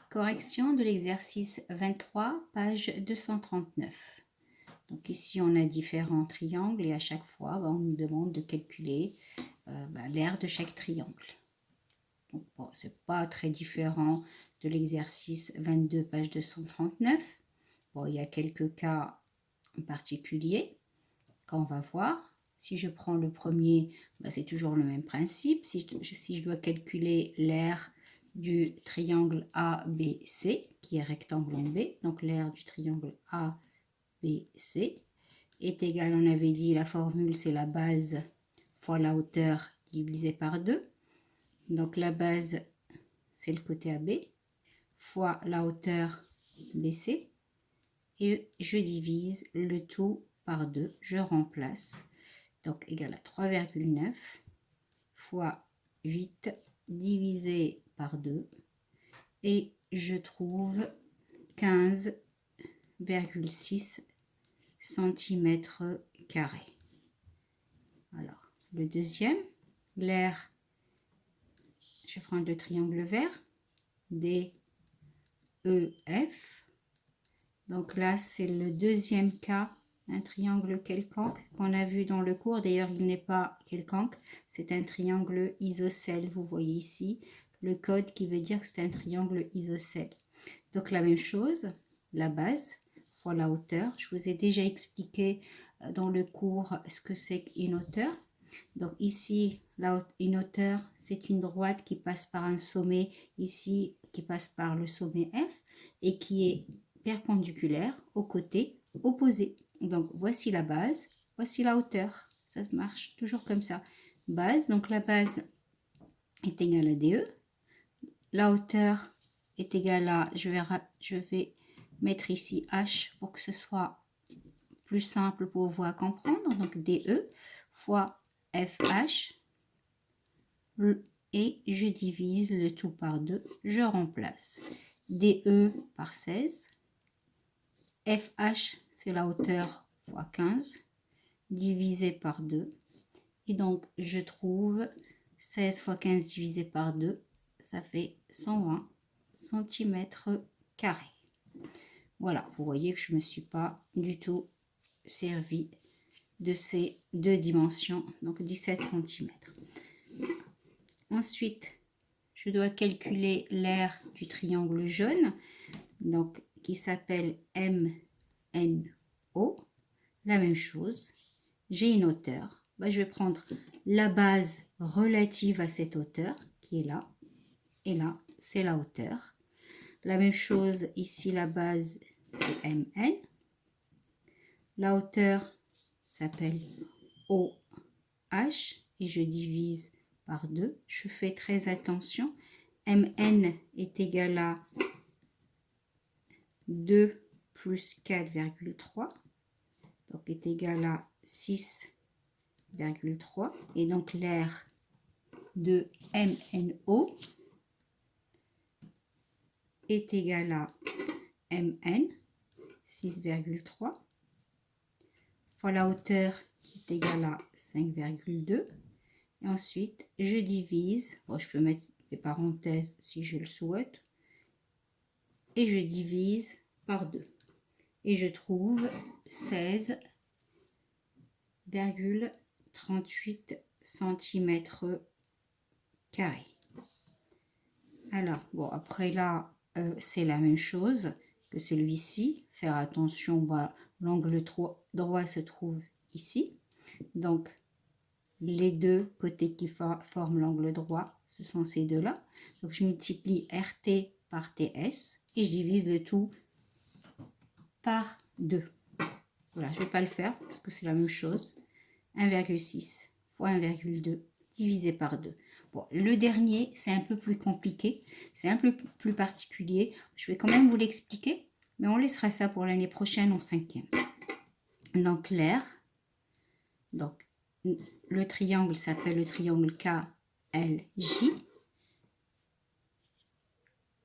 Correction de l'exercice 23, page 239. Donc ici, on a différents triangles et à chaque fois, on nous demande de calculer l'aire de chaque triangle. Donc, bon, ce n'est pas très différent de l'exercice 22, page 239. Bon, il y a quelques cas en particulier qu'on va voir. Si je prends le premier, c'est toujours le même principe. Si je dois calculer l'aire du triangle ABC, qui est rectangle en B, donc l'aire du triangle ABC est égal, on avait dit, la formule c'est la base fois la hauteur divisée par 2. Donc la base c'est le côté AB fois la hauteur BC et je divise le tout par 2, je remplace. Donc égal à 3,9 fois 8 divisé par 2 et je trouve 15,6 cm². Alors, le deuxième, l'aire, je vais prendre le triangle vert, DEF. Donc là, c'est le deuxième cas, un triangle quelconque qu'on a vu dans le cours. D'ailleurs, il n'est pas quelconque, c'est un triangle isocèle. Vous voyez ici le code qui veut dire que c'est un triangle isocèle. Donc la même chose, la base fois la hauteur. Je vous ai déjà expliqué dans le cours ce que c'est qu'une hauteur. Donc ici, une hauteur, c'est une droite qui passe par un sommet, ici, qui passe par le sommet F et qui est perpendiculaire au côté opposé. Donc voici la base, voici la hauteur. Ça marche toujours comme ça. Base, donc la base est égale à DE. La hauteur est égale à, je vais mettre ici H pour que ce soit plus simple pour vous à comprendre. Donc DE fois FH et je divise le tout par 2. Je remplace DE par 16. FH, c'est la hauteur fois 15 divisé par 2. Et donc, je trouve 16 fois 15 divisé par 2, ça fait 120 cm². Voilà, vous voyez que je ne me suis pas du tout servi de ces deux dimensions, donc 17 cm. Ensuite, je dois calculer l'aire du triangle jaune, donc qui s'appelle MNO. La même chose, j'ai une hauteur. Je vais prendre la base relative à cette hauteur qui est là, et là, c'est la hauteur. La même chose, ici, la base, c'est MN. La hauteur s'appelle OH et je divise par 2. Je fais très attention. MN est égal à 2 plus 4,3. Donc est égal à 6,3. Et donc l'aire de MNO est égal à MN, 6,3, fois la hauteur qui est égale à 5,2. Et ensuite, je divise, je peux mettre des parenthèses si je le souhaite, et je divise par 2. Et je trouve 16,38 cm². Alors, bon, après là, c'est la même chose que celui-ci. Faire attention, l'angle droit se trouve ici. Donc, les deux côtés qui forment l'angle droit, ce sont ces deux-là. Donc, je multiplie RT par TS et je divise le tout par 2. Voilà, je ne vais pas le faire parce que c'est la même chose. 1,6 fois 1,2 divisé par 2. Bon, le dernier, c'est un peu plus compliqué, c'est un peu plus particulier. Je vais quand même vous l'expliquer, mais on laissera ça pour l'année prochaine en 5e. Donc l'aire, donc le triangle s'appelle le triangle KLJ.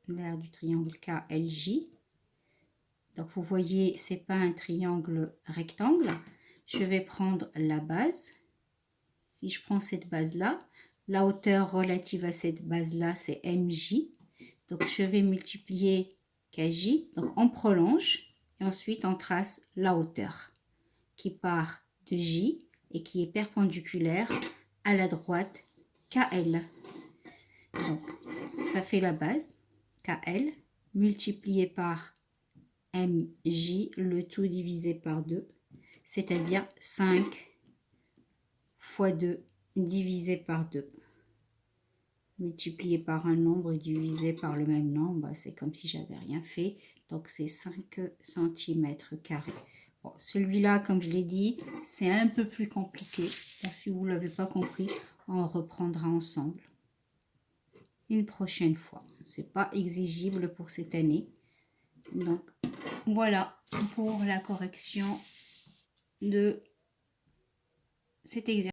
L'aire du triangle KLJ. Donc vous voyez, c'est pas un triangle rectangle. Je vais prendre la base. Si je prends cette base-là, la hauteur relative à cette base-là, c'est MJ. Donc, je vais multiplier KJ. Donc, on prolonge et ensuite, on trace la hauteur qui part de J et qui est perpendiculaire à la droite KL. Donc, ça fait la base KL multiplié par MJ, le tout divisé par 2, c'est-à-dire 5 fois 2 divisé par 2. Multiplié par un nombre et divisé par le même nombre, c'est comme si j'avais rien fait. Donc, c'est 5 cm². Bon, celui-là, comme je l'ai dit, c'est un peu plus compliqué. Donc, si vous ne l'avez pas compris, on reprendra ensemble une prochaine fois. Ce n'est pas exigible pour cette année. Donc, voilà pour la correction de cet exercice.